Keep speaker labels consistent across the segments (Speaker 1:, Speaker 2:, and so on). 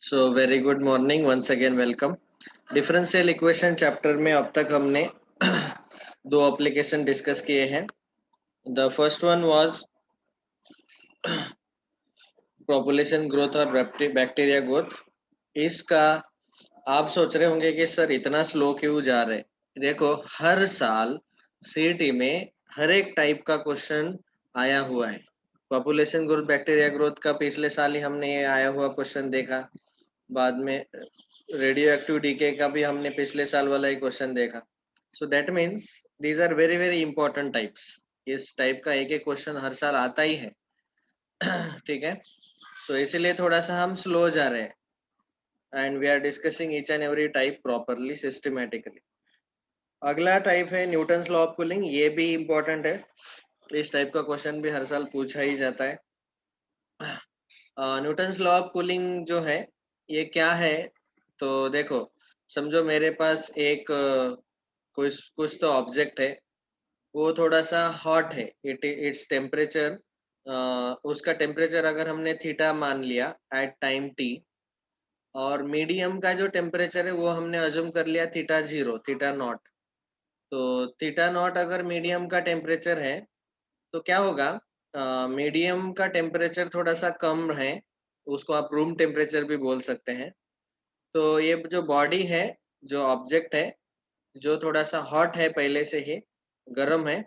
Speaker 1: सो very good morning once again welcome. Differential equation chapter में अब तक हमने दो एप्लीकेशन डिस्कस किए हैं। The first one was population growth और बैक्टीरिया ग्रोथ। इसका आप सोच रहे होंगे कि सर इतना स्लो क्यों जा रहे। देखो, हर साल सीईटी में हर एक टाइप का क्वेश्चन आया हुआ है। पॉपुलेशन ग्रोथ बैक्टीरिया ग्रोथ का पिछले साल ही हमने ये आया हुआ क्वेश्चन देखा। बाद में रेडियो एक्टिव डीके का भी हमने पिछले साल वाला ही क्वेश्चन देखा। So that means these are very very important types. इस टाइप का एक एक क्वेश्चन हर साल आता ही है। ठीक है, सो इसीलिए थोड़ा सा हम स्लो जा रहे हैं and we are discussing each and every type properly systematically. अगला टाइप है न्यूटन्स लॉ ऑफ कूलिंग। ये भी इम्पोर्टेंट है, इस टाइप का क्वेश्चन भी हर साल पूछा ही जाता है। न्यूटन्स लॉ ऑफ कूलिंग जो है ये क्या है, तो देखो, समझो मेरे पास एक कुछ कुछ तो ऑब्जेक्ट है, वो थोड़ा सा हॉट है। इट्स टेम्परेचर, उसका टेम्परेचर अगर हमने थीटा मान लिया एट टाइम टी, और मीडियम का जो टेम्परेचर है वो हमने अज्यूम कर लिया थीटा जीरो, थीटा नॉट। तो थीटा नॉट अगर मीडियम का टेम्परेचर है तो क्या होगा, मीडियम का टेम्परेचर थोड़ा सा कम है, उसको आप रूम टेम्परेचर भी बोल सकते हैं। तो ये जो बॉडी है, जो ऑब्जेक्ट है, जो थोड़ा सा हॉट है, पहले से ही गर्म है,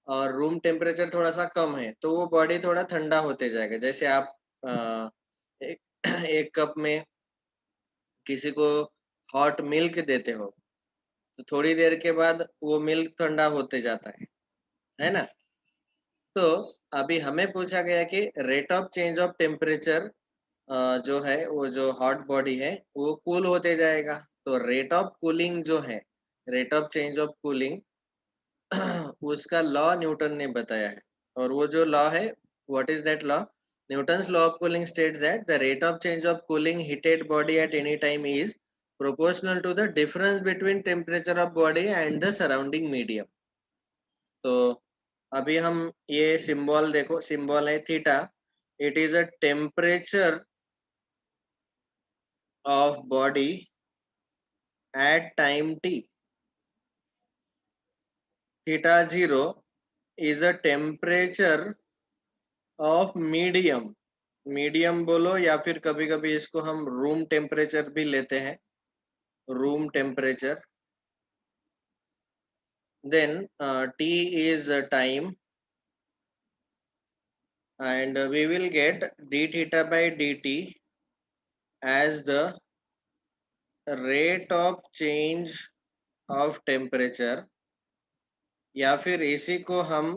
Speaker 1: और रूम टेम्परेचर थोड़ा सा कम है, तो वो बॉडी थोड़ा ठंडा होते जाएगा। जैसे आप एक, एक कप में किसी को हॉट मिल्क देते हो, तो थोड़ी देर के बाद वो मिल्क ठंडा होते जाता है ना। तो अभी हमें पूछा गया कि rate of change of temperature जो है, वो जो हॉट बॉडी है वो कूल होते जाएगा। तो रेट ऑफ कूलिंग जो है, rate of change of cooling, उसका लॉ न्यूटन ने बताया है। और वो जो लॉ है, what is that law? Newton's law of cooling states that the rate of change of cooling heated body at any time is proportional to the difference between temperature of body and the surrounding medium। तो अभी हम ये symbol देखो, symbol है theta. It is a temperature of body at time T. Theta zero is a temperature of medium. Medium बोलो या फिर कभी कभी इसको हम रूम टेम्परेचर भी लेते हैं, room temperature. Then T is time, and we will get d theta by dt as the rate of change of temperature, या फिर इसी को हम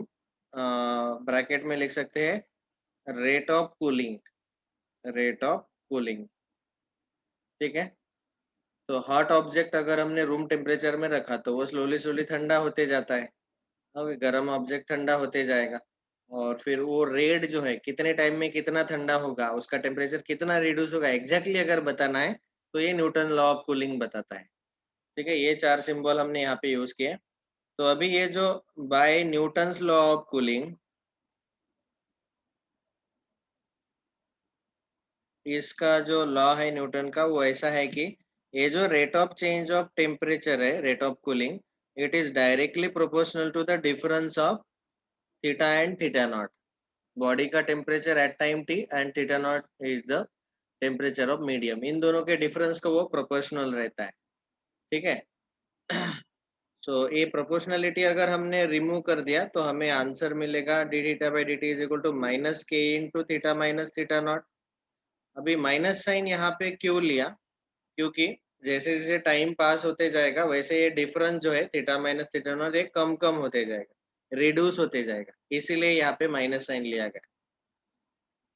Speaker 1: ब्रैकेट में लिख सकते हैं rate of cooling, rate of cooling. ठीक है, तो हॉट ऑब्जेक्ट अगर हमने रूम टेम्परेचर में रखा तो वो स्लोली स्लोली ठंडा होते जाता है। ओके, गर्म ऑब्जेक्ट ठंडा होते जाएगा, और फिर वो रेड जो है कितने टाइम में कितना ठंडा होगा, उसका टेम्परेचर कितना रिड्यूस होगा, एग्जैक्टली अगर बताना है तो ये न्यूटन लॉ ऑफ कूलिंग बताता है। ठीक है, ये चार सिंबल हमने यहाँ पे यूज किए। तो अभी ये जो by Newton's law of cooling, इसका जो लॉ है न्यूटन का, वो ऐसा है कि ये जो rate of change of temperature है, rate of cooling, it is directly proportional to the difference of theta and theta nought. Body का temperature at time t and theta not is the temperature of medium, इन दोनों के difference को वो proportional रहता है। ठीक है, सो ये प्रोपोर्शनलिटी अगर हमने रिमूव कर दिया तो हमें आंसर मिलेगा d theta by d t is equal to minus k into theta minus theta nought. अभी माइनस साइन यहाँ पे क्यों लिया? क्योंकि जैसे जैसे टाइम पास होते जाएगा वैसे ये डिफरेंस जो है थीटा माइनस थीटा नॉट ये कम कम होते जाएगा, रिड्यूस होते जाएगा, इसीलिए यहाँ पे माइनस साइन लिया गया।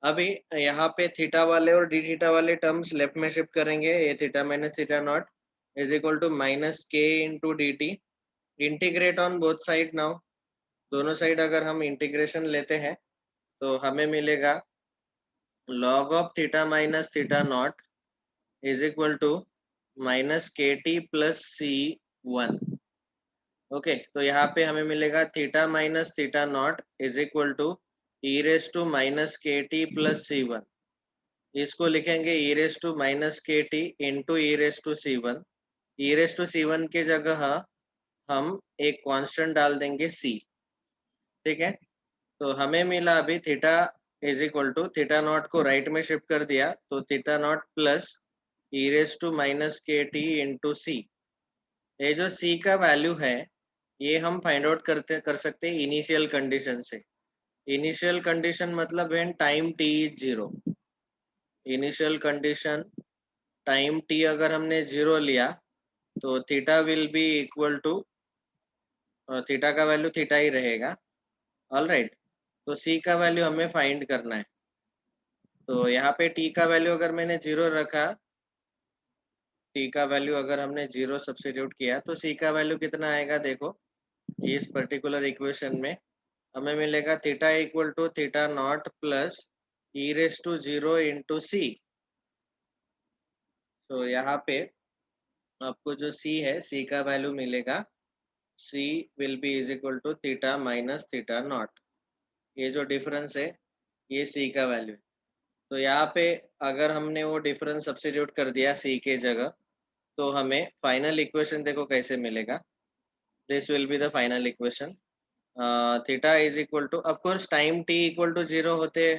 Speaker 1: अभी यहाँ पे थीटा वाले और डी थीटा वाले टर्म्स लेफ्ट में शिफ्ट करेंगे। ये theta minus theta not is equal to minus k into d t. Integrate on both side now. दोनों साइड अगर हम इंटीग्रेशन लेते हैं तो हमें मिलेगा log of theta minus theta not is equal to minus के टी प्लस सी one. Okay, तो यहाँ पे हमें मिलेगा theta minus theta not is equal to e raise to minus के टी प्लस सी वन। इसको लिखेंगे ई रेस टू माइनस के T into E raise to C one. E raise to C one की जगह हम एक कांस्टेंट डाल देंगे सी। ठीक है, तो हमें मिला अभी theta is equal to theta naught को राइट में शिफ्ट कर दिया तो theta not plus E raise to minus के टी इंटू सी। ये जो सी का वैल्यू है ये हम फाइंड आउट कर सकते हैं इनिशियल कंडीशन से। इनिशियल कंडीशन मतलब when time T is zero. Initial condition time T अगर हमने जीरो लिया तो theta will be equal to theta का वैल्यू थीटा ही रहेगा। ऑल राइट, तो सी का वैल्यू हमें फाइंड करना है। तो यहाँ पे टी का वैल्यू अगर मैंने जीरो रखा, टी का वैल्यू अगर हमने जीरो सब्स्टिट्यूट किया तो सी का वैल्यू कितना आएगा देखो। इस पर्टिकुलर इक्वेशन में हमें मिलेगा theta equal to theta not plus E raise to zero into सी। तो यहाँ पे आपको जो सी है सी का वैल्यू मिलेगा C will be is equal to theta minus theta naught. ये जो डिफरेंस है ये सी का वैल्यू है। तो यहाँ पे अगर हमने वो डिफरेंस सब्स्टिट्यूट कर दिया सी के जगह तो हमें फाइनल इक्वेशन देखो कैसे मिलेगा। This will be the final equation. Theta is equal to of course time T equal to zero होते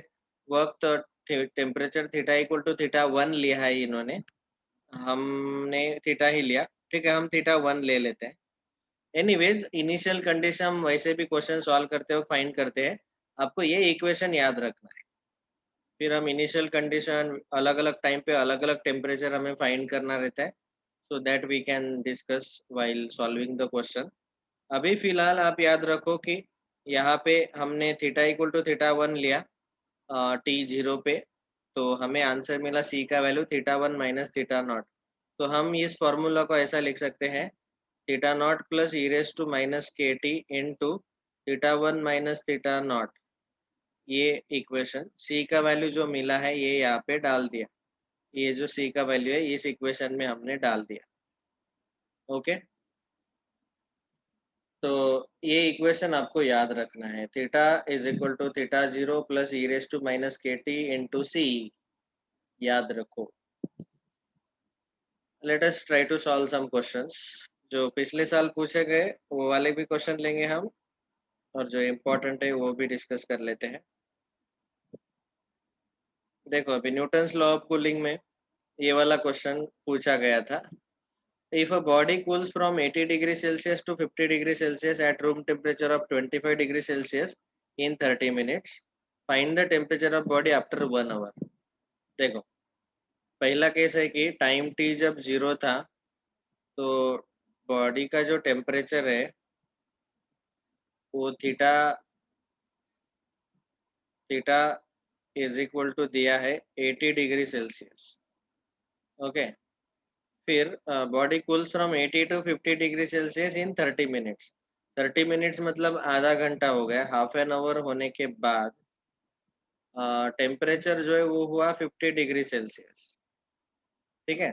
Speaker 1: वक्त temperature theta equal to theta one लिया है इन्होंने, हमने थीटा ही लिया। ठीक है, हम थीटा वन ले लेते हैं। एनीवेज इनिशियल कंडीशन हम वैसे भी क्वेश्चन सॉल्व करते हो फाइंड करते हैं। आपको ये इक्वेशन याद रखना है। फिर हम इनिशियल कंडीशन अलग अलग टाइम पे अलग अलग टेम्परेचर हमें फाइंड करना रहता है। So that we can discuss while solving the question. अभी फिलहाल आप याद रखो कि यहाँ पे हमने theta equal to theta one लिया टी जीरो पे, तो हमें आंसर मिला सी का value theta one minus theta naught. तो हम इस फॉर्मूला को ऐसा लिख सकते हैं theta not plus E raise to minus के T into theta one minus theta naught. ये इक्वेशन सी का वैल्यू जो मिला है ये यहाँ पे डाल दिया। ये जो सी का वैल्यू है इस इक्वेशन में हमने डाल दिया। ओके, तो ये इक्वेशन आपको याद रखना है theta is equal to theta zero plus E raise to minus के टी इंटू सी। याद रखो। Let us try to solve some questions. जो पिछले साल पूछे गए वो वाले भी क्वेश्चन लेंगे हम, और जो इम्पोर्टेंट है वो भी डिस्कस कर लेते हैं। देखो अभी न्यूटन्स लॉ ऑफ कूलिंग में ये वाला क्वेश्चन पूछा गया था। If a body cools from 80 degree Celsius to 50 degree Celsius at room temperature of 25 degree Celsius in 30 minutes, find the temperature of body after 1 hour। देखो पहला केस है कि टाइम टी जब जीरो था तो बॉडी का जो टेम्परेचर है वो theta theta is equal to दिया है 80 डिग्री सेल्सियस। ओके, फिर body cools from 80 to 50 degree Celsius in 30 minutes. 30 minutes मतलब आधा घंटा हो गया। हाफ एन आवर होने के बाद टेम्परेचर जो है वो हुआ 50 डिग्री सेल्सियस। ठीक है,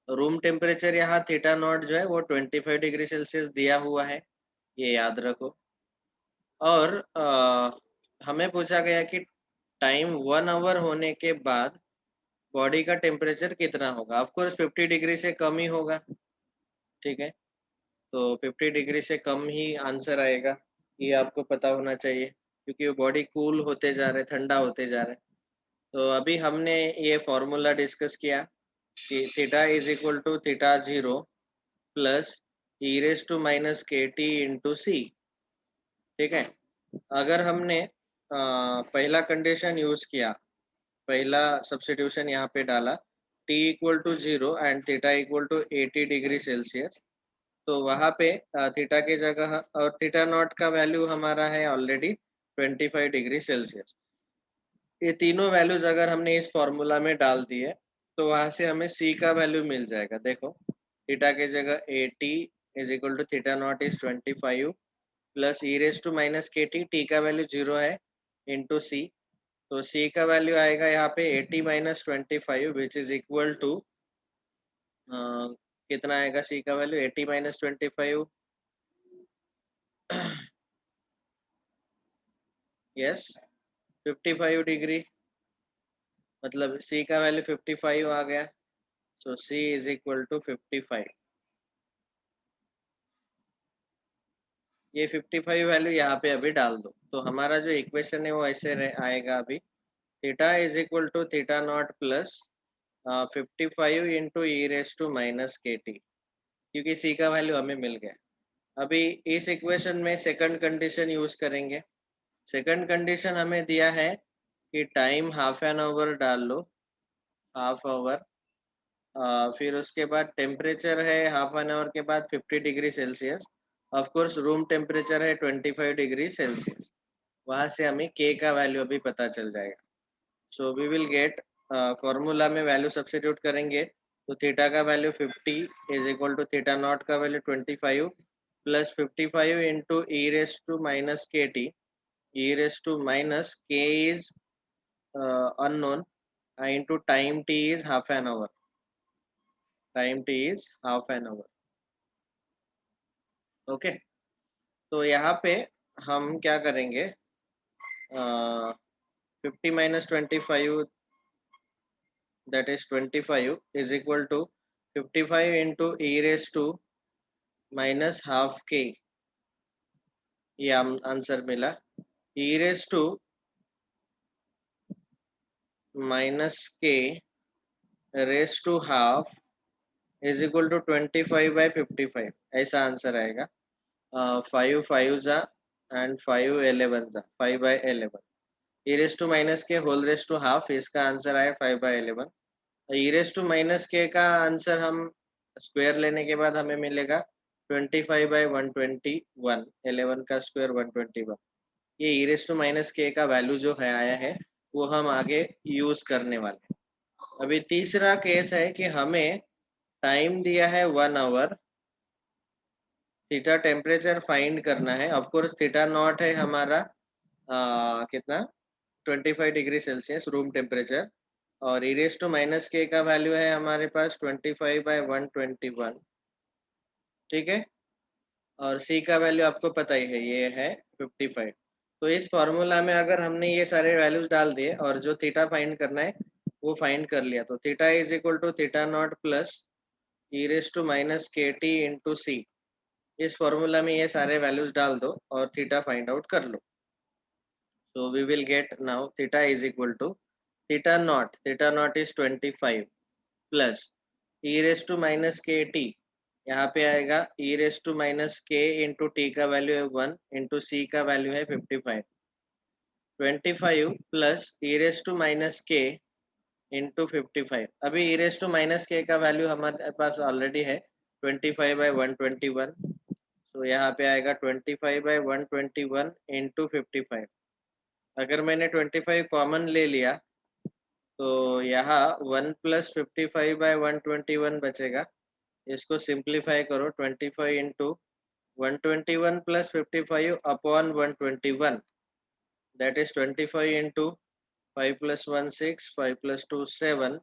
Speaker 1: रूम टेम्परेचर यहाँ थीटा नॉट जो है वो 25 डिग्री सेल्सियस दिया हुआ है, ये याद रखो। और हमें पूछा गया कि टाइम 1 आवर होने के बाद बॉडी का टेम्परेचर कितना होगा। ऑफ कोर्स 50 डिग्री से कम ही होगा। ठीक है, तो 50 डिग्री से कम ही आंसर आएगा, ये आपको पता होना चाहिए क्योंकि वो बॉडी कूल होते जा रहे ठंडा होते जा रहे। तो अभी हमने ये फॉर्मूला डिस्कस किया कि theta is equal to theta zero plus E raise to minus के टी इंटू सी। ठीक है, अगर हमने पहला कंडीशन यूज किया, पहला सब्स्टिट्यूशन यहाँ पे डाला T equal to zero and theta equal to 80 degree Celsius, तो वहाँ पे थीटा की जगह और थीटा नॉट का वैल्यू हमारा है ऑलरेडी 25 डिग्री सेल्सियस। ये तीनों वैल्यूज अगर हमने इस फॉर्मूला में डाल दिए तो वहां से हमें सी का वैल्यू मिल जाएगा। देखो थीटा की जगह 80 is equal to theta not is 25 plus E raise to minus के टी, टी का वैल्यू जीरो है, इंटू सी। तो सी का वैल्यू आएगा यहाँ पे 80 minus 25 which is equal to कितना आएगा सी का वैल्यू 80 माइनस 25। Yes 55 degree. मतलब c का वैल्यू 55 आ गया, so c is equal to 55। ये 55 वैल्यू यहाँ पे अभी डाल दो, तो हमारा जो इक्वेशन है वो ऐसे आएगा अभी, theta is equal to theta not plus 55 into E raise to minus के टी, क्योंकि सी का वैल्यू हमें मिल गया। अभी इस इक्वेशन में सेकंड कंडीशन यूज करेंगे। सेकंड कंडीशन हमें दिया है कि टाइम हाफ एन आवर डाल लो, हाफ आवर, फिर उसके बाद टेम्परेचर है हाफ एन आवर के बाद 50 degree Celsius, of course room temperature है 25 डिग्री सेल्सियस, वहां से हमें के का वैल्यू अभी पता चल जाएगा। So we will get, formula में वैल्यू सब्स्टिट्यूट करेंगे, तो थीटा का value 50 is equal to theta nought का value 25 plus 55 into E raise to minus के t, e raised to minus k is unknown, into time t is half an hour, time t is half an hour। Okay, तो यहाँ पे हम क्या करेंगे, 50 minus 25 that is 25 is equal to 55 into E raise to minus half K, ये answer मिला। E raise to minus K raise to half is equal to 25/55, ऐसा answer आएगा। 5 5 जा एंड 5 11 जा, 5/11। ई रेस टू माइनस के होल रेस टू हाफ, इसका answer आया 5/11। ई raise to minus के का आंसर हम स्क्वायर लेने के बाद हमें मिलेगा 25/121, 11 का स्क्वायर 121। ये ई रेस टू माइनस के का वैल्यू जो है आया है, वो हम आगे यूज करने वाले हैं। अभी तीसरा केस है कि हमें टाइम दिया है 1 आवर, थीटा टेम्परेचर फाइंड करना है। ऑफ कोर्स थीटा नॉट है हमारा कितना, 25 डिग्री सेल्सियस रूम टेम्परेचर, और ई रेस टू माइनस के का वैल्यू है हमारे पास 25/121, ठीक है। और सी का वैल्यू आपको पता ही है, ये है 55। तो इस फॉर्मूला में अगर हमने ये सारे वैल्यूज डाल दिए और जो थीटा फाइंड करना है वो फाइंड कर लिया, तो theta is equal to theta not plus E raise to minus के टी इंटू सी, इस फॉर्मूला में ये सारे वैल्यूज डाल दो और थीटा फाइंड आउट कर लो। So we will get now theta is equal to theta naught is 25 plus e raised to minus k t, यहाँ पे आएगा e raised to minus k into t का वैल्यू है 1 into c का value है 55, 25 plus e raised to minus k into 55। अभी e raised to minus k का value हमारे पास ऑलरेडी है 25/121, तो यहाँ पे आएगा 25/121 into 55। अगर मैंने 25 कॉमन ले लिया, तो यहाँ 1 प्लस 55/121 बचेगा। इसको सिंप्लीफाई करो, 25 into 121 plus 55 upon 121, that is 25 into 5 plus 1 6, 5 plus 2 7,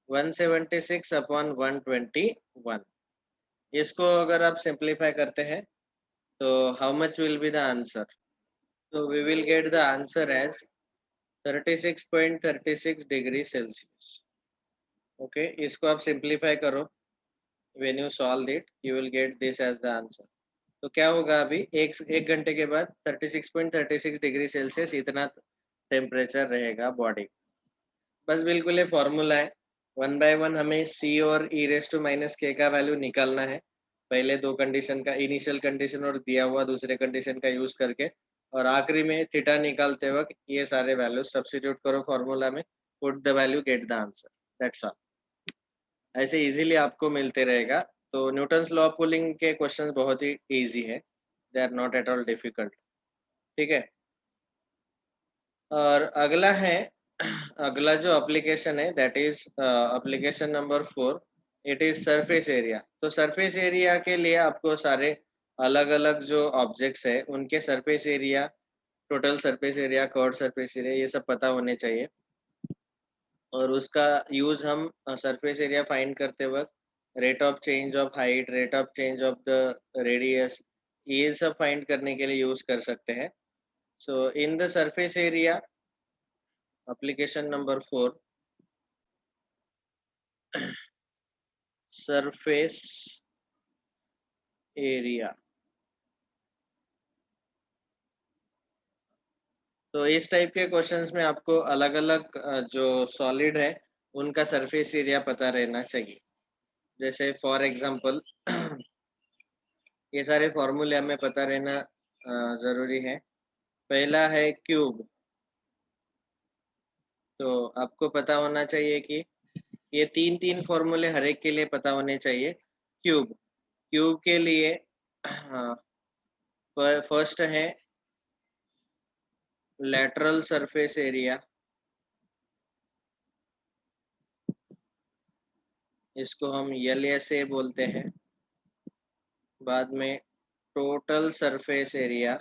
Speaker 1: 176 upon 121। इसको अगर आप सिंप्लीफाई करते हैं तो how much will be the answer, तो we will get the answer as 36.36 degree Celsius. Okay, इसको आप सिंप्लीफाई करो, when you solve it you will get this as the answer. तो क्या होगा, अभी एक घंटे के बाद 36.36 डिग्री सेल्सियस इतना टेम्परेचर रहेगा बॉडी। बस बिल्कुल ये फॉर्मूला है, 1/1 हमें सी और ई रेस टू माइनस के का वैल्यू निकालना है, पहले दो कंडीशन का, इनिशियल कंडीशन और दिया हुआ दूसरे कंडीशन का यूज करके, और आखिरी में थीटा निकालते वक्त ये सारे वैल्यू सब्स्टिट्यूट करो फॉर्मूला में, put the value get the answer, that's all. ऐसे इजीली आपको मिलते रहेगा। तो न्यूटन्स लॉ ऑफ कूलिंग के क्वेश्चंस बहुत ही इजी है, they are not at all difficult, ठीक है। और अगला है अगला जो एप्लीकेशन है that is application number 4, it is surface area. तो सरफेस एरिया के लिए आपको सारे अलग अलग जो ऑब्जेक्ट्स है उनके surface area, total surface area, curve surface area, ये सब पता होने चाहिए। और उसका यूज हम सरफेस एरिया फाइंड करते वक्त rate of change of height, rate of change of the radius, ये सब फाइंड करने के लिए यूज कर सकते हैं। So in the surface area application number 4, surface area. तो इस टाइप के क्वेश्चंस में आपको अलग अलग जो सॉलिड है उनका सरफेस एरिया पता रहना चाहिए। जैसे फॉर एग्जांपल ये सारे फॉर्मूले हमें पता रहना जरूरी है। पहला है क्यूब। तो आपको पता होना चाहिए कि ये तीन तीन फॉर्मूले हर एक के लिए पता होने चाहिए। क्यूब क्यूब के लिए फर्स्ट है लेटरल सरफेस एरिया। इसको हम LSA बोलते हैं। बाद में टोटल सरफेस एरिया,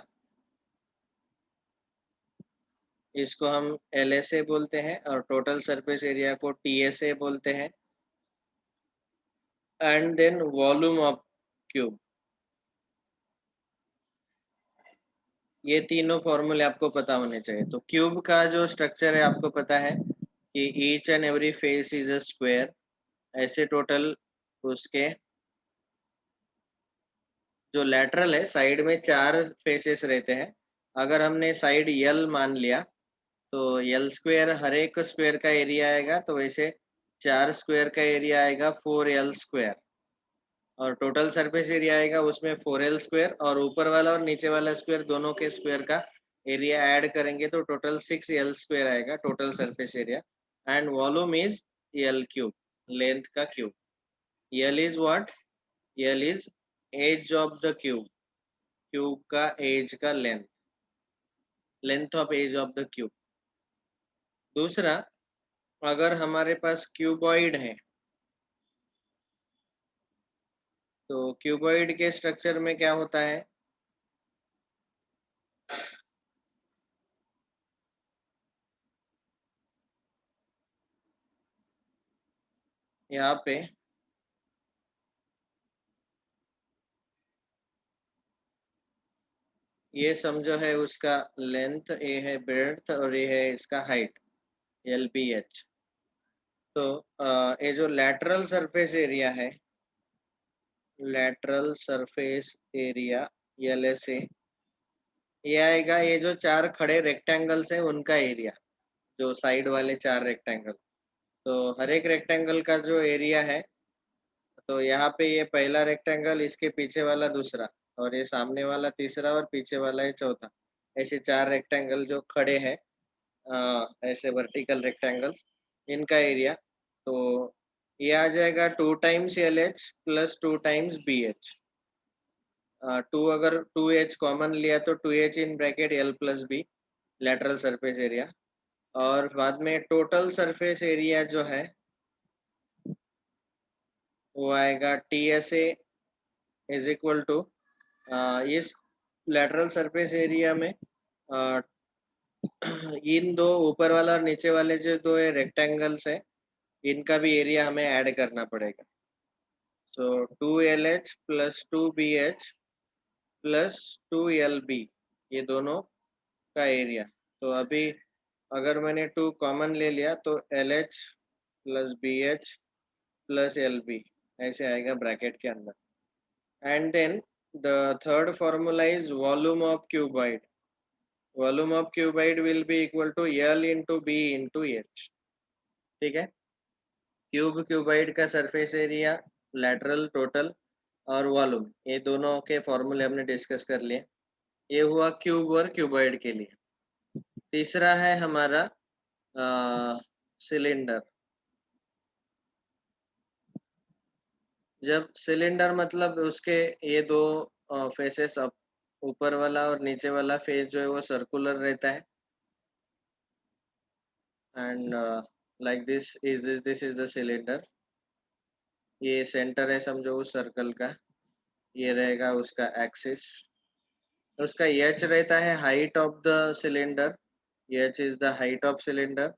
Speaker 1: इसको हम LSA बोलते हैं, और टोटल सरफेस एरिया को TSA बोलते हैं। And then volume of cube. ये तीनों फॉर्मूले आपको पता होने चाहिए। तो क्यूब का जो स्ट्रक्चर है आपको पता है कि each and every face is a square. ऐसे टोटल उसके जो लेटरल है साइड में 4 फेसेस रहते हैं। अगर हमने साइड यल मान लिया तो यल स्क्वायर हर एक स्क्वायर का एरिया आएगा, तो वैसे 4 स्क्वायर का एरिया आएगा 4L स्क्वायर। और टोटल सरफेस एरिया आएगा उसमें 4L स्क्वायर, और ऊपर वाला और नीचे वाला स्क्वायर दोनों के स्क्वायर का एरिया ऐड करेंगे तो टोटल 6L स्क्वायर आएगा total surface area. And volume is L cube, length का cube. L is what? L is edge of the cube. Cube का एज का length, length of edge of the cube. दूसरा, अगर हमारे पास cuboid है तो cuboid के स्ट्रक्चर में क्या होता है? यहाँ पे ये समझो है उसका लेंथ, ये है ब्रेड्थ, और ये है इसका हाइट LBH। तो ये जो लैटरल सरफेस एरिया है, लैटरल सरफेस एरिया LSA, ये आएगा ये जो 4 खड़े रेक्टेंगल्स है उनका एरिया, जो साइड वाले 4 रेक्टेंगल। तो हर एक रेक्टेंगल का जो एरिया है, तो यहाँ पे ये पहला रेक्टेंगल, इसके पीछे वाला दूसरा, और ये सामने वाला तीसरा, और पीछे वाला ये चौथा। ऐसे 4 रेक्टेंगल जो खड़े हैं, ऐसे वर्टिकल रेक्टेंगल्स, इनका एरिया। तो ये आ जाएगा 2 times LH plus 2 times BH। 2 अगर 2H कॉमन लिया तो 2H in bracket L plus B, lateral surface area. और बाद में टोटल सरफेस एरिया जो है वो आएगा TSA इज इक्वल टू, इस लेटरल सरफेस एरिया में इन दो ऊपर वाला और नीचे वाले जो दो रेक्टेंगल्स है इनका भी एरिया हमें ऐड करना पड़ेगा। सो 2LH plus 2BH plus 2LB, ये दोनों का एरिया। तो अभी अगर मैंने 2 कॉमन ले लिया तो LH plus BH plus LB ऐसे आएगा ब्रैकेट के अंदर। And then the third formula is volume of cuboid. Volume of cuboid will be equal to L into B into H। ठीक है। क्यूबॉइड का सरफेस एरिया, लेटरल, टोटल और volume, ये दोनों के फॉर्मूले हमने डिस्कस कर लिए। ये हुआ क्यूब और क्यूबॉइड के लिए। तीसरा है हमारा सिलेंडर। जब सिलेंडर मतलब उसके ये दो फेसेस, ऊपर वाला और नीचे वाला फेस जो है वो सर्कुलर रहता है। And like this is the cylinder. ये सेंटर है समझो उस सर्कल का, ये रहेगा उसका एक्सिस। उसका एच रहता है height of the cylinder, H is the height of cylinder,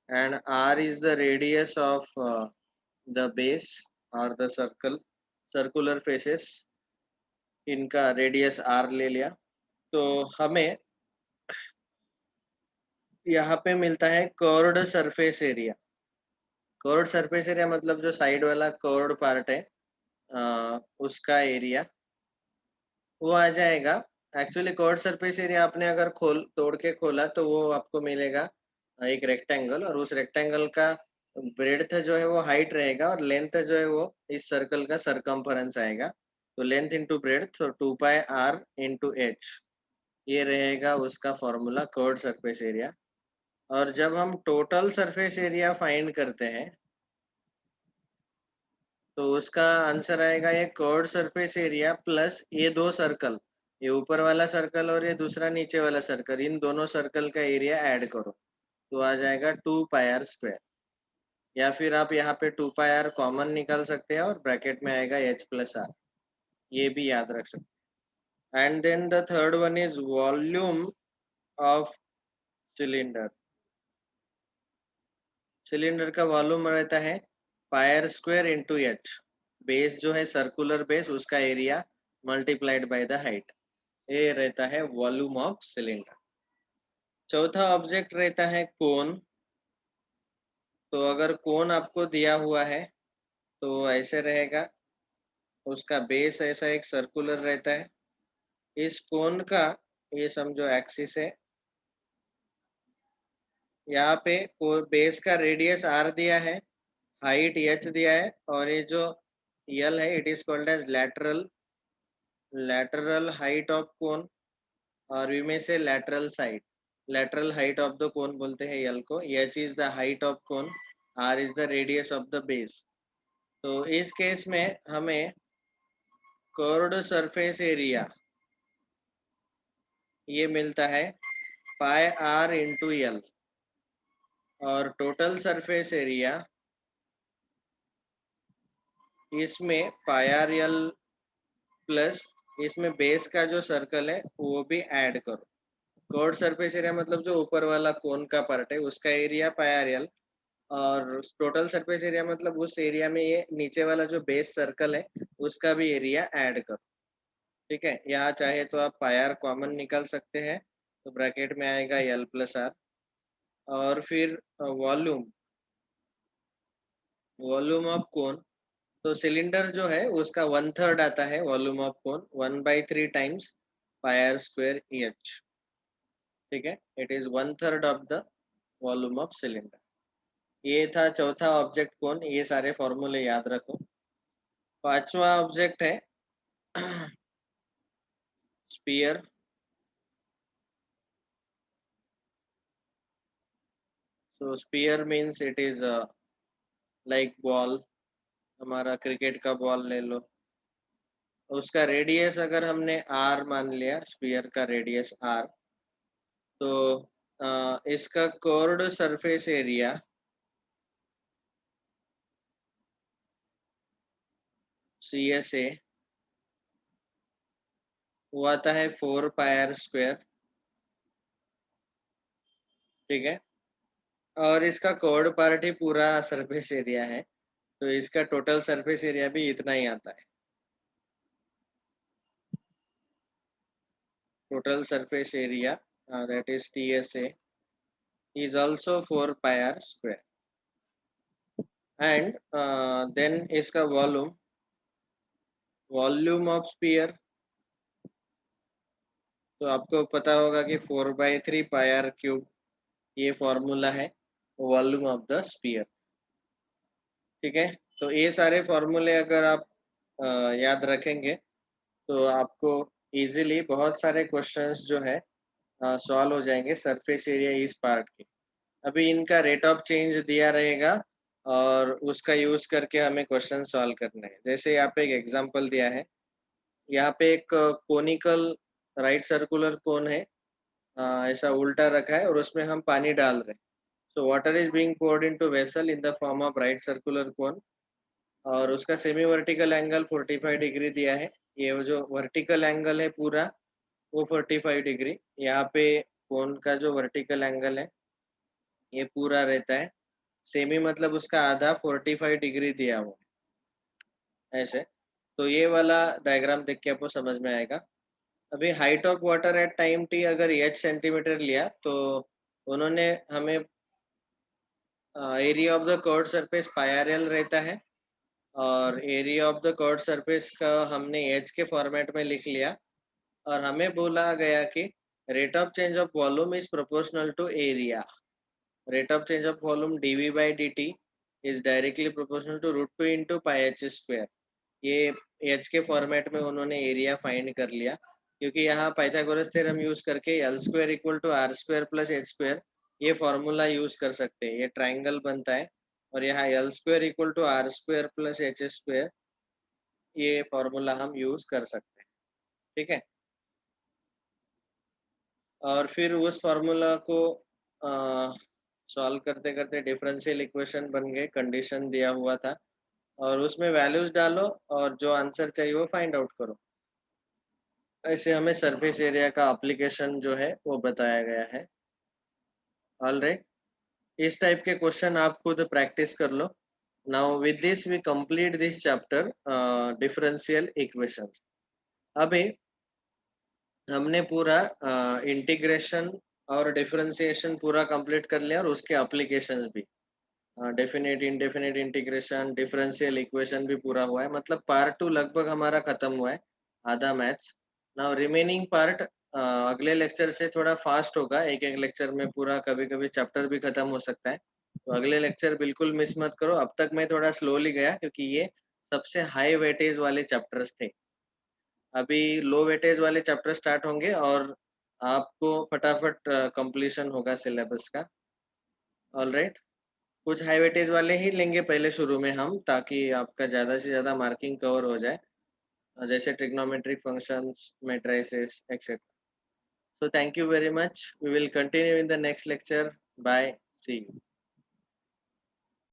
Speaker 1: and R is the radius of the base और द सर्कल, सर्कुलर फेसेस, इनका रेडियस आर ले लिया। तो हमें यहाँ पे मिलता है curved surface area. Curved surface area मतलब जो साइड वाला कर्व्ड पार्ट है उसका एरिया वो आ जाएगा। एक्चुअली कर्व्ड सरफेस एरिया आपने अगर खोल तोड़ के खोला तो वो आपको मिलेगा एक रेक्टेंगल, और उस रेक्टेंगल का ब्रेड्थ जो है वो हाइट रहेगा और लेंथ जो है वो इस सर्कल का सरकमफेरेंस आएगा। तो लेंथ इंटू ब्रेड्थ, तो 2 पाई आर इंटू एच, ये रहेगा उसका फॉर्मूला कर्व्ड सरफेस एरिया। और जब हम टोटल सरफेस एरिया फाइंड करते हैं तो उसका आंसर आएगा ये कर्व्ड सरफेस एरिया प्लस ये दो सर्कल, ये ऊपर वाला सर्कल और ये दूसरा नीचे वाला सर्कल, इन दोनों सर्कल का एरिया ऐड करो तो आ जाएगा 2 पाई आर स्क्वायर। या फिर आप यहाँ पे 2 पाई आर कॉमन निकाल सकते हैं और ब्रैकेट में आएगा एच प्लस आर, ये भी याद रख सकते हैं। And then the third one is volume of cylinder. Cylinder का वॉल्यूम रहता है pi are square into h, base जो है सर्कुलर बेस उसका area multiplied by the height, ये रहता है वॉल्यूम ऑफ सिलेंडर। चौथा ऑब्जेक्ट रहता है कोन। तो अगर कोन आपको दिया हुआ है तो ऐसे रहेगा, उसका बेस ऐसा एक सर्कुलर रहता है। इस कोन का ये समझो एक्सिस है, यहाँ पे बेस का रेडियस आर दिया है, हाइट एच दिया है, और ये जो यल है it is called as lateral height of cone, और वी में से lateral side, lateral height of the cone बोलते हैं यल को। H is the height of cone, R is the radius of the base. तो इस केस में हमें कर्व्ड सरफेस एरिया ये मिलता है पाई आर इंटू यल, और टोटल सरफेस एरिया इसमें पाई आर यल प्लस इसमें बेस का जो सर्कल है वो भी ऐड करो। कर्व्ड सरफेस एरिया मतलब जो ऊपर वाला कोन का पार्ट है उसका एरिया पाई आर यल, और टोटल सरफेस एरिया मतलब उस एरिया में ये नीचे वाला जो बेस सर्कल है उसका भी एरिया ऐड करो। ठीक है, यहाँ चाहे तो आप पाई आर कॉमन निकाल सकते हैं, तो ब्रैकेट में आएगा यल प्लस आर। और फिर वॉल्यूम, वॉल्यूम ऑफ कोन, तो सिलेंडर जो है उसका 1/3 आता है volume of cone, 1/3 times pi are square H. ठीक है, it is 1/3 of the volume of cylinder. ये था चौथा ऑब्जेक्ट कोन, ये सारे फॉर्मूले याद रखो। पांचवा ऑब्जेक्ट है sphere. So sphere means it is like ball, हमारा क्रिकेट का बॉल ले लो, उसका रेडियस अगर हमने आर मान लिया, स्पीयर का रेडियस आर, तो इसका curved surface area C S A वो आता है 4 पाई आर स्क्वायर। ठीक है, और इसका कर्व्ड पार्ट ही पूरा सरफेस एरिया है, तो इसका टोटल सरफेस एरिया भी इतना ही आता है। Total surface area that is TSA is also 4 pi r square। and then इसका वॉल्यूम, वॉल्यूम ऑफ स्पीयर, तो आपको पता होगा कि 4/3 पाई आर क्यूब, ये फॉर्मूला है वॉल्यूम ऑफ द स्पीयर। ठीक है, तो ये सारे फॉर्मूले अगर आप याद रखेंगे तो आपको इजीली बहुत सारे क्वेश्चंस जो है सॉल्व हो जाएंगे सरफेस एरिया इस पार्ट के। अभी इनका रेट ऑफ चेंज दिया रहेगा और उसका यूज करके हमें क्वेश्चन सॉल्व करना है। जैसे यहाँ पे एक एग्जांपल दिया है, यहाँ पे एक कोनिकल राइट सर्कुलर कोन है, ऐसा उल्टा रखा है और उसमें हम पानी डाल रहे हैं। So water is being poured into vessel in the form of right circular cone, और उसका सेमी वर्टिकल एंगल 45 डिग्री दिया है। ये जो वर्टिकल एंगल है पूरा वो 45 डिग्री, यहाँ पे कोन का जो वर्टिकल एंगल है ये पूरा रहता है। सेमी मतलब उसका आधा 45 डिग्री दिया हुआ है ऐसे। तो ये वाला डायग्राम देख के आपको समझ में आएगा। अभी height of water at time T अगर एच सेंटीमीटर लिया तो उन्होंने हमें area of the curved surface pi R L रहता है, और area of the curved surface का हमने एच के फॉर्मेट में लिख लिया, और हमें बोला गया कि rate of change of volume is proportional to area. Rate of change of volume dv by dt is directly proportional to root 2 into pi H square. ये एच के फॉर्मेट में उन्होंने एरिया फाइंड कर लिया, क्योंकि यहाँ पाइथागोरस थ्योरम यूज करके L square equal to R square plus H square ये फॉर्मूला यूज कर सकते हैं, ये ट्राइंगल बनता है। और यहाँ L square equal to R square plus H square ये फॉर्मूला हम यूज कर सकते हैं। ठीक है, और फिर उस फॉर्मूला को सॉल्व करते करते डिफरेंशियल इक्वेशन बन गए, कंडीशन दिया हुआ था, और उसमें वैल्यूज डालो और जो आंसर चाहिए वो फाइंड आउट करो। ऐसे हमें सरफेस एरिया का एप्लीकेशन जो है वो बताया गया है। ऑलराइट, इस टाइप के क्वेश्चन आप खुद प्रैक्टिस कर लो। Now with this we complete this chapter differential equations. अभी हमने पूरा इंटीग्रेशन और डिफरेंशिएशन पूरा कंप्लीट कर लिया, और उसके एप्लीकेशंस भी, definite indefinite integration differential equation भी पूरा हुआ है। मतलब पार्ट 2 लगभग हमारा खत्म हुआ है, आधा मैथ्स। नाउ रिमेनिंग पार्ट अगले लेक्चर से थोड़ा फास्ट होगा, एक एक लेक्चर में पूरा, कभी कभी चैप्टर भी खत्म हो सकता है, तो अगले लेक्चर बिल्कुल मिस मत करो। अब तक मैं थोड़ा स्लोली गया क्योंकि ये सबसे हाई वेटेज वाले चैप्टर्स थे। अभी लो वेटेज वाले चैप्टर स्टार्ट होंगे, और आपको फटाफट कंप्लीशन होगा सिलेबस का। ऑल राइट, कुछ हाई वेटेज वाले ही लेंगे पहले शुरू में हम, ताकि आपका ज़्यादा से ज़्यादा मार्किंग कवर हो जाए, जैसे trigonometric functions, matrices etcetera. So thank you very much. We will continue in the next lecture. Bye. See you.